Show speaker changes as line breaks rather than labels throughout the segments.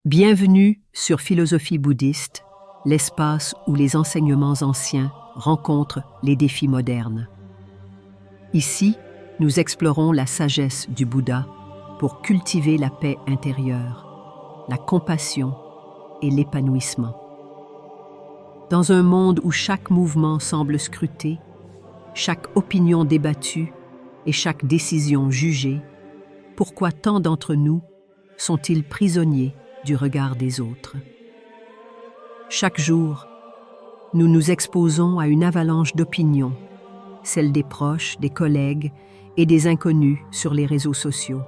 Bienvenue sur Philosophie bouddhiste, l'espace où les enseignements anciens rencontrent les défis modernes. Ici, nous explorons la sagesse du Bouddha pour cultiver la paix intérieure, la compassion et l'épanouissement. Dans un monde où chaque mouvement semble scruté, chaque opinion débattue et chaque décision jugée, pourquoi tant d'entre nous sont-ils prisonniers du regard des autres? Chaque jour, nous nous exposons à une avalanche d'opinions, celles des proches, des collègues et des inconnus sur les réseaux sociaux.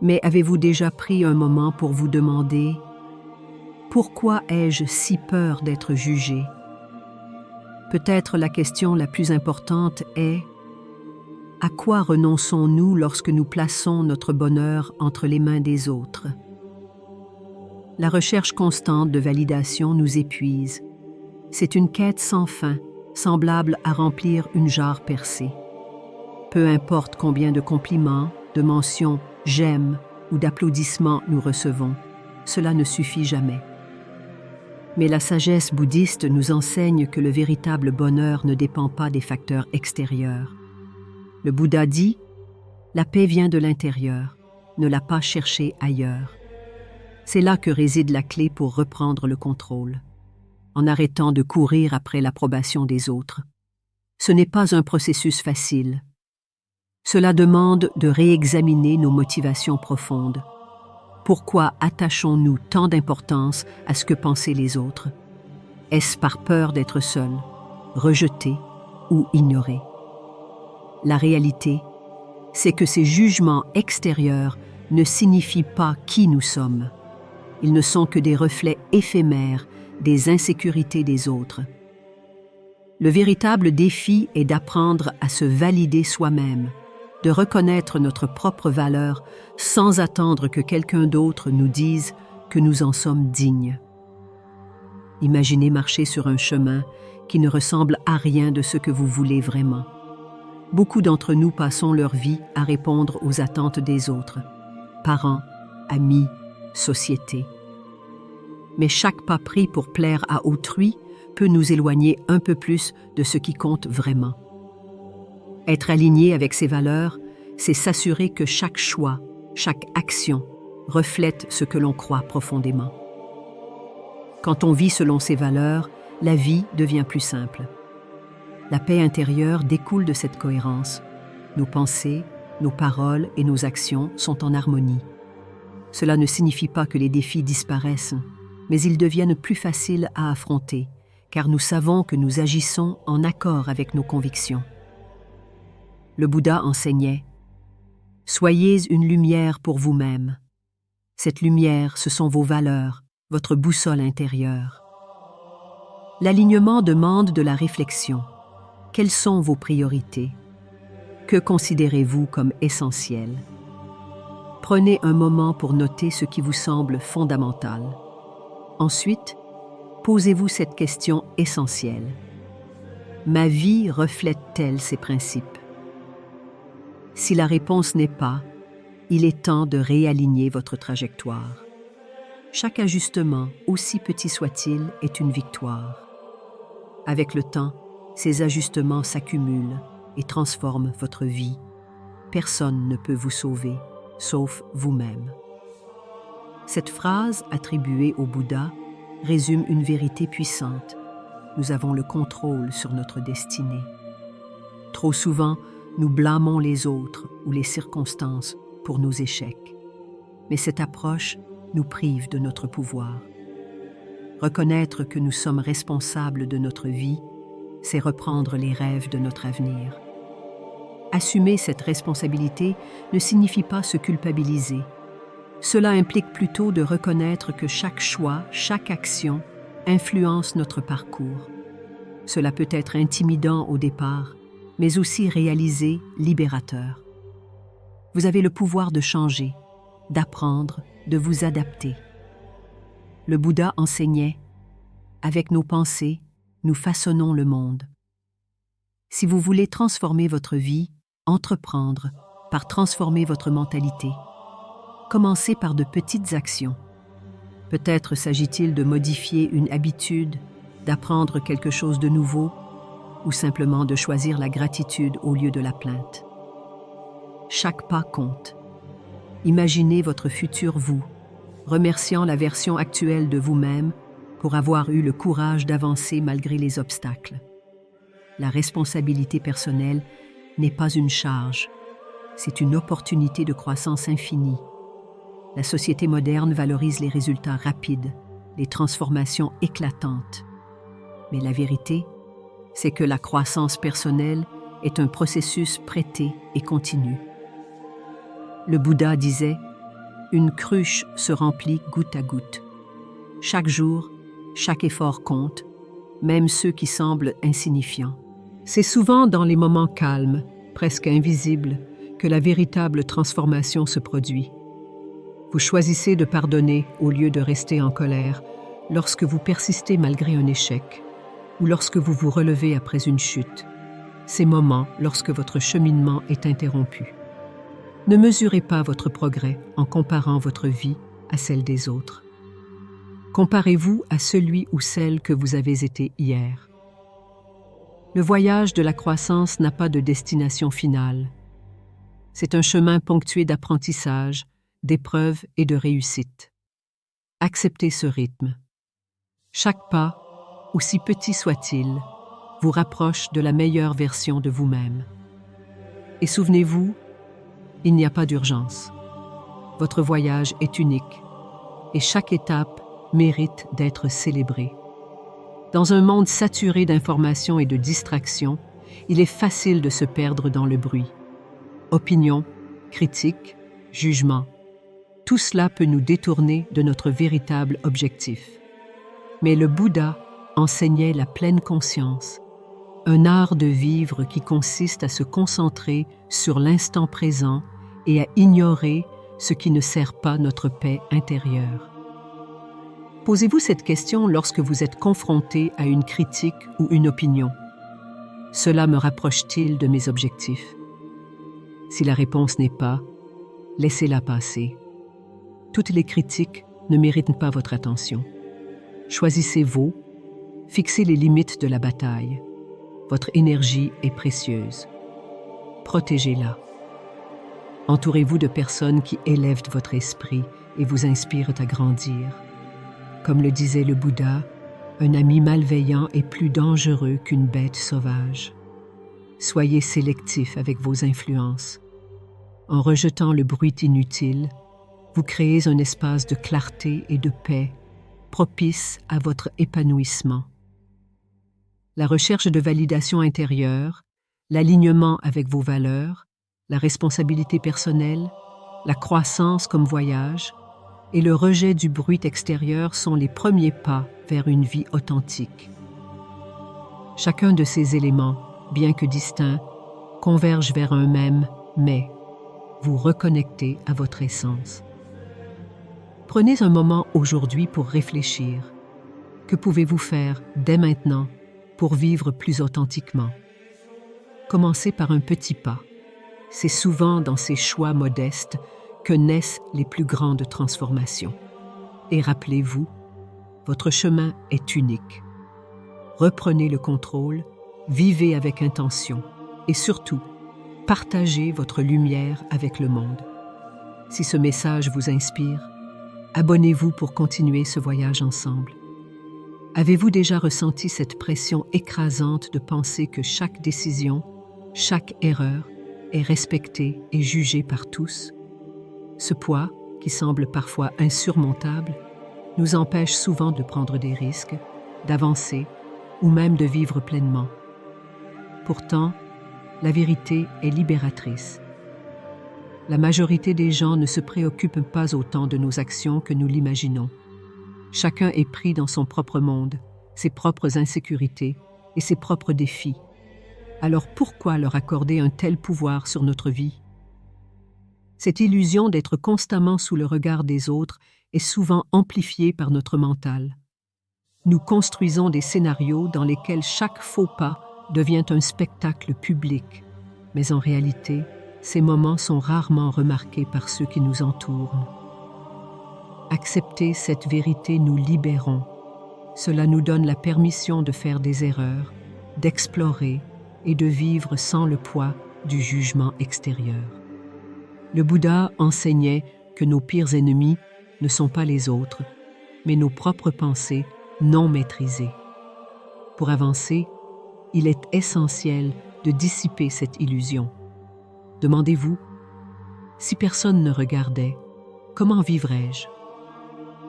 Mais avez-vous déjà pris un moment pour vous demander « Pourquoi ai-je si peur d'être jugé ?» Peut-être la question la plus importante est « À quoi renonçons-nous lorsque nous plaçons notre bonheur entre les mains des autres ?» La recherche constante de validation nous épuise. C'est une quête sans fin, semblable à remplir une jarre percée. Peu importe combien de compliments, de mentions « j'aime » ou d'applaudissements nous recevons, cela ne suffit jamais. Mais la sagesse bouddhiste nous enseigne que le véritable bonheur ne dépend pas des facteurs extérieurs. Le Bouddha dit « La paix vient de l'intérieur, ne l'a pas cherchée ailleurs ». C'est là que réside la clé pour reprendre le contrôle, en arrêtant de courir après l'approbation des autres. Ce n'est pas un processus facile. Cela demande de réexaminer nos motivations profondes. Pourquoi attachons-nous tant d'importance à ce que pensaient les autres? Est-ce par peur d'être seul, rejeté ou ignoré? La réalité, c'est que ces jugements extérieurs ne signifient pas qui nous sommes. Ils ne sont que des reflets éphémères des insécurités des autres. Le véritable défi est d'apprendre à se valider soi-même, de reconnaître notre propre valeur sans attendre que quelqu'un d'autre nous dise que nous en sommes dignes. Imaginez marcher sur un chemin qui ne ressemble à rien de ce que vous voulez vraiment. Beaucoup d'entre nous passons leur vie à répondre aux attentes des autres, parents, amis, société. Mais chaque pas pris pour plaire à autrui peut nous éloigner un peu plus de ce qui compte vraiment. Être aligné avec ses valeurs, c'est s'assurer que chaque choix, chaque action reflète ce que l'on croit profondément. Quand on vit selon ses valeurs, la vie devient plus simple. La paix intérieure découle de cette cohérence. Nos pensées, nos paroles et nos actions sont en harmonie. Cela ne signifie pas que les défis disparaissent, mais ils deviennent plus faciles à affronter, car nous savons que nous agissons en accord avec nos convictions. Le Bouddha enseignait « Soyez une lumière pour vous-même. Cette lumière, ce sont vos valeurs, votre boussole intérieure. » L'alignement demande de la réflexion. Quelles sont vos priorités? Que considérez-vous comme essentiel? Prenez un moment pour noter ce qui vous semble fondamental. Ensuite, posez-vous cette question essentielle. Ma vie reflète-t-elle ces principes? Si la réponse n'est pas, il est temps de réaligner votre trajectoire. Chaque ajustement, aussi petit soit-il, est une victoire. Avec le temps, ces ajustements s'accumulent et transforment votre vie. Personne ne peut vous sauver, sauf vous-même. Cette phrase, attribuée au Bouddha, résume une vérité puissante. Nous avons le contrôle sur notre destinée. Trop souvent, nous blâmons les autres ou les circonstances pour nos échecs. Mais cette approche nous prive de notre pouvoir. Reconnaître que nous sommes responsables de notre vie, c'est reprendre les rêves de notre avenir. Assumer cette responsabilité ne signifie pas se culpabiliser. Cela implique plutôt de reconnaître que chaque choix, chaque action influence notre parcours. Cela peut être intimidant au départ, mais aussi réalisé, libérateur. Vous avez le pouvoir de changer, d'apprendre, de vous adapter. Le Bouddha enseignait « Avec nos pensées, nous façonnons le monde ». Si vous voulez transformer votre vie, entreprendre par transformer votre mentalité. Commencez par de petites actions. Peut-être s'agit-il de modifier une habitude, d'apprendre quelque chose de nouveau, ou simplement de choisir la gratitude au lieu de la plainte. Chaque pas compte. Imaginez votre futur vous, remerciant la version actuelle de vous-même pour avoir eu le courage d'avancer malgré les obstacles. La responsabilité personnelle n'est pas une charge, c'est une opportunité de croissance infinie. La société moderne valorise les résultats rapides, les transformations éclatantes. Mais la vérité, c'est que la croissance personnelle est un processus prêté et continu. Le Bouddha disait « Une cruche se remplit goutte à goutte. Chaque jour, chaque effort compte, même ceux qui semblent insignifiants. » C'est souvent dans les moments calmes, presque invisibles, que la véritable transformation se produit. Vous choisissez de pardonner au lieu de rester en colère lorsque vous persistez malgré un échec ou lorsque vous vous relevez après une chute. Ces moments lorsque votre cheminement est interrompu. Ne mesurez pas votre progrès en comparant votre vie à celle des autres. Comparez-vous à celui ou celle que vous avez été hier. Le voyage de la croissance n'a pas de destination finale. C'est un chemin ponctué d'apprentissage, d'épreuves et de réussites. Acceptez ce rythme. Chaque pas, aussi petit soit-il, vous rapproche de la meilleure version de vous-même. Et souvenez-vous, il n'y a pas d'urgence. Votre voyage est unique et chaque étape mérite d'être célébrée. Dans un monde saturé d'informations et de distractions, il est facile de se perdre dans le bruit. Opinions, critiques, jugements, tout cela peut nous détourner de notre véritable objectif. Mais le Bouddha enseignait la pleine conscience, un art de vivre qui consiste à se concentrer sur l'instant présent et à ignorer ce qui ne sert pas notre paix intérieure. Posez-vous cette question lorsque vous êtes confronté à une critique ou une opinion. Cela me rapproche-t-il de mes objectifs? Si la réponse n'est pas, laissez-la passer. Toutes les critiques ne méritent pas votre attention. Choisissez vos, fixez les limites de la bataille. Votre énergie est précieuse. Protégez-la. Entourez-vous de personnes qui élèvent votre esprit et vous inspirent à grandir. Comme le disait le Bouddha, un ami malveillant est plus dangereux qu'une bête sauvage. Soyez sélectif avec vos influences. En rejetant le bruit inutile, vous créez un espace de clarté et de paix, propice à votre épanouissement. La recherche de validation intérieure, l'alignement avec vos valeurs, la responsabilité personnelle, la croissance comme voyage et le rejet du bruit extérieur sont les premiers pas vers une vie authentique. Chacun de ces éléments, bien que distincts, converge vers un même « mais », vous reconnectez à votre essence. Prenez un moment aujourd'hui pour réfléchir. Que pouvez-vous faire dès maintenant pour vivre plus authentiquement? Commencez par un petit pas. C'est souvent dans ces choix modestes que naissent les plus grandes transformations. Et rappelez-vous, votre chemin est unique. Reprenez le contrôle, vivez avec intention et surtout, partagez votre lumière avec le monde. Si ce message vous inspire, abonnez-vous pour continuer ce voyage ensemble. Avez-vous déjà ressenti cette pression écrasante de penser que chaque décision, chaque erreur est respectée et jugée par tous? Ce poids, qui semble parfois insurmontable, nous empêche souvent de prendre des risques, d'avancer ou même de vivre pleinement. Pourtant, la vérité est libératrice. La majorité des gens ne se préoccupent pas autant de nos actions que nous l'imaginons. Chacun est pris dans son propre monde, ses propres insécurités et ses propres défis. Alors pourquoi leur accorder un tel pouvoir sur notre vie? Cette illusion d'être constamment sous le regard des autres est souvent amplifiée par notre mental. Nous construisons des scénarios dans lesquels chaque faux pas devient un spectacle public, mais en réalité, ces moments sont rarement remarqués par ceux qui nous entourent. Accepter cette vérité nous libérons. Cela nous donne la permission de faire des erreurs, d'explorer et de vivre sans le poids du jugement extérieur. Le Bouddha enseignait que nos pires ennemis ne sont pas les autres, mais nos propres pensées non maîtrisées. Pour avancer, il est essentiel de dissiper cette illusion. Demandez-vous, si personne ne regardait, comment vivrais-je?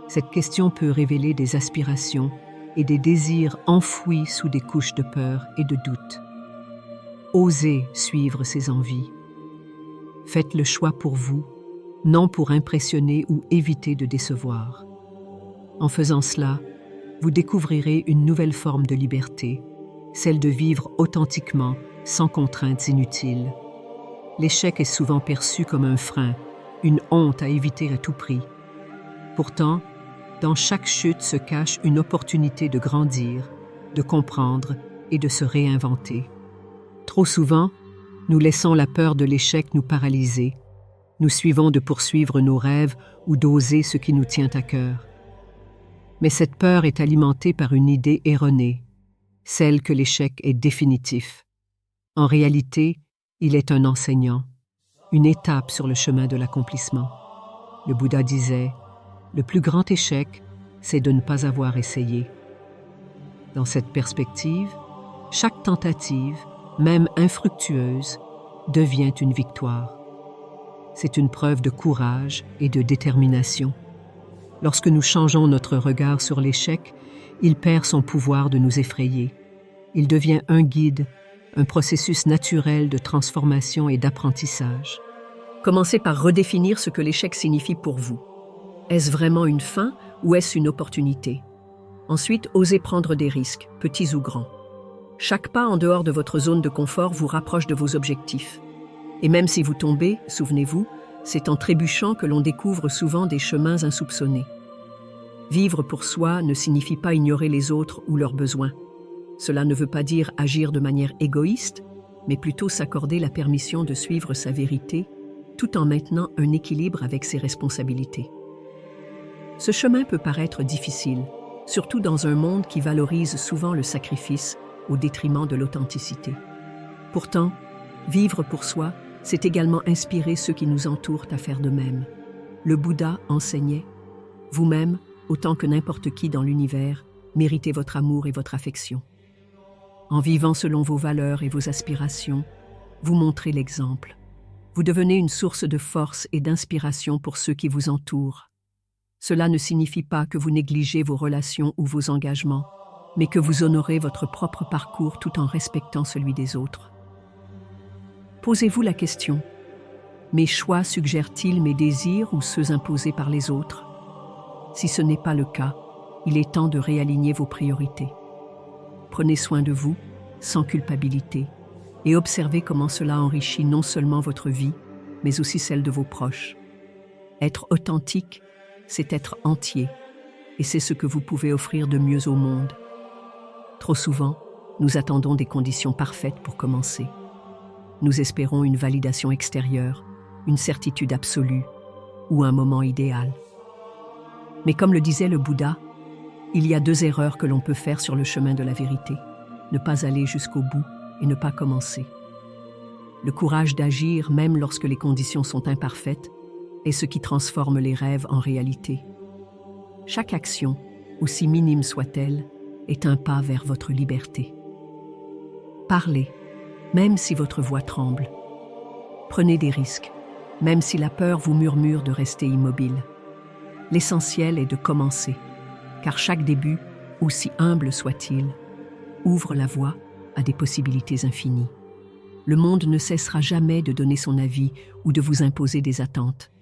Cette question peut révéler des aspirations et des désirs enfouis sous des couches de peur et de doute. Osez suivre ces envies. Faites le choix pour vous, non pour impressionner ou éviter de décevoir. En faisant cela, vous découvrirez une nouvelle forme de liberté, celle de vivre authentiquement, sans contraintes inutiles. L'échec est souvent perçu comme un frein, une honte à éviter à tout prix. Pourtant, dans chaque chute se cache une opportunité de grandir, de comprendre et de se réinventer. Trop souvent, nous laissons la peur de l'échec nous paralyser. Nous suivons de poursuivre nos rêves ou d'oser ce qui nous tient à cœur. Mais cette peur est alimentée par une idée erronée, celle que l'échec est définitif. En réalité, il est un enseignant, une étape sur le chemin de l'accomplissement. Le Bouddha disait: le plus grand échec, c'est de ne pas avoir essayé. Dans cette perspective, chaque tentative, même infructueuse, devient une victoire. C'est une preuve de courage et de détermination. Lorsque nous changeons notre regard sur l'échec, il perd son pouvoir de nous effrayer. Il devient un guide, un processus naturel de transformation et d'apprentissage. Commencez par redéfinir ce que l'échec signifie pour vous. Est-ce vraiment une fin ou est-ce une opportunité? Ensuite, osez prendre des risques, petits ou grands. Chaque pas en dehors de votre zone de confort vous rapproche de vos objectifs. Et même si vous tombez, souvenez-vous, c'est en trébuchant que l'on découvre souvent des chemins insoupçonnés. Vivre pour soi ne signifie pas ignorer les autres ou leurs besoins. Cela ne veut pas dire agir de manière égoïste, mais plutôt s'accorder la permission de suivre sa vérité, tout en maintenant un équilibre avec ses responsabilités. Ce chemin peut paraître difficile, surtout dans un monde qui valorise souvent le sacrifice au détriment de l'authenticité. Pourtant, vivre pour soi, c'est également inspirer ceux qui nous entourent à faire de même. Le Bouddha enseignait: vous-même, autant que n'importe qui dans l'univers, méritez votre amour et votre affection. En vivant selon vos valeurs et vos aspirations, vous montrez l'exemple. Vous devenez une source de force et d'inspiration pour ceux qui vous entourent. Cela ne signifie pas que vous négligez vos relations ou vos engagements, mais que vous honorez votre propre parcours tout en respectant celui des autres. Posez-vous la question: mes choix suggèrent-ils mes désirs ou ceux imposés par les autres? Si ce n'est pas le cas, il est temps de réaligner vos priorités. Prenez soin de vous, sans culpabilité, et observez comment cela enrichit non seulement votre vie, mais aussi celle de vos proches. Être authentique, c'est être entier, et c'est ce que vous pouvez offrir de mieux au monde. Trop souvent, nous attendons des conditions parfaites pour commencer. Nous espérons une validation extérieure, une certitude absolue ou un moment idéal. Mais comme le disait le Bouddha, il y a 2 erreurs que l'on peut faire sur le chemin de la vérité: ne pas aller jusqu'au bout et ne pas commencer. Le courage d'agir, même lorsque les conditions sont imparfaites, est ce qui transforme les rêves en réalité. Chaque action, aussi minime soit-elle, est un pas vers votre liberté. Parlez, même si votre voix tremble. Prenez des risques, même si la peur vous murmure de rester immobile. L'essentiel est de commencer, car chaque début, aussi humble soit-il, ouvre la voie à des possibilités infinies. Le monde ne cessera jamais de donner son avis ou de vous imposer des attentes.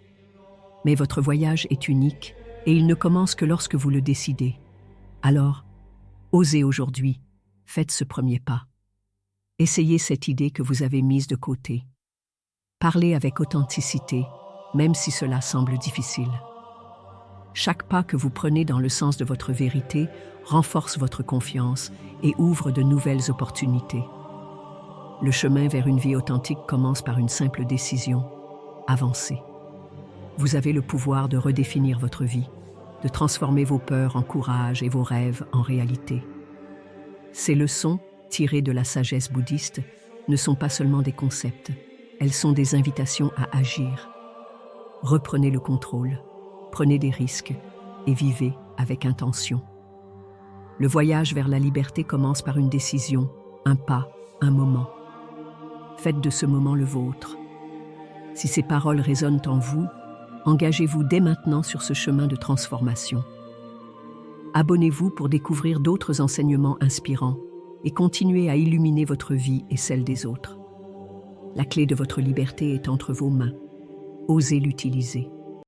Mais votre voyage est unique et il ne commence que lorsque vous le décidez. Alors, osez aujourd'hui, faites ce premier pas. Essayez cette idée que vous avez mise de côté. Parlez avec authenticité, même si cela semble difficile. Chaque pas que vous prenez dans le sens de votre vérité renforce votre confiance et ouvre de nouvelles opportunités. Le chemin vers une vie authentique commence par une simple décision: avancer. Vous avez le pouvoir de redéfinir votre vie, de transformer vos peurs en courage et vos rêves en réalité. Ces leçons, tirées de la sagesse bouddhiste, ne sont pas seulement des concepts, elles sont des invitations à agir. Reprenez le contrôle, prenez des risques et vivez avec intention. Le voyage vers la liberté commence par une décision, un pas, un moment. Faites de ce moment le vôtre. Si ces paroles résonnent en vous, engagez-vous dès maintenant sur ce chemin de transformation. Abonnez-vous pour découvrir d'autres enseignements inspirants et continuez à illuminer votre vie et celle des autres. La clé de votre liberté est entre vos mains. Osez l'utiliser.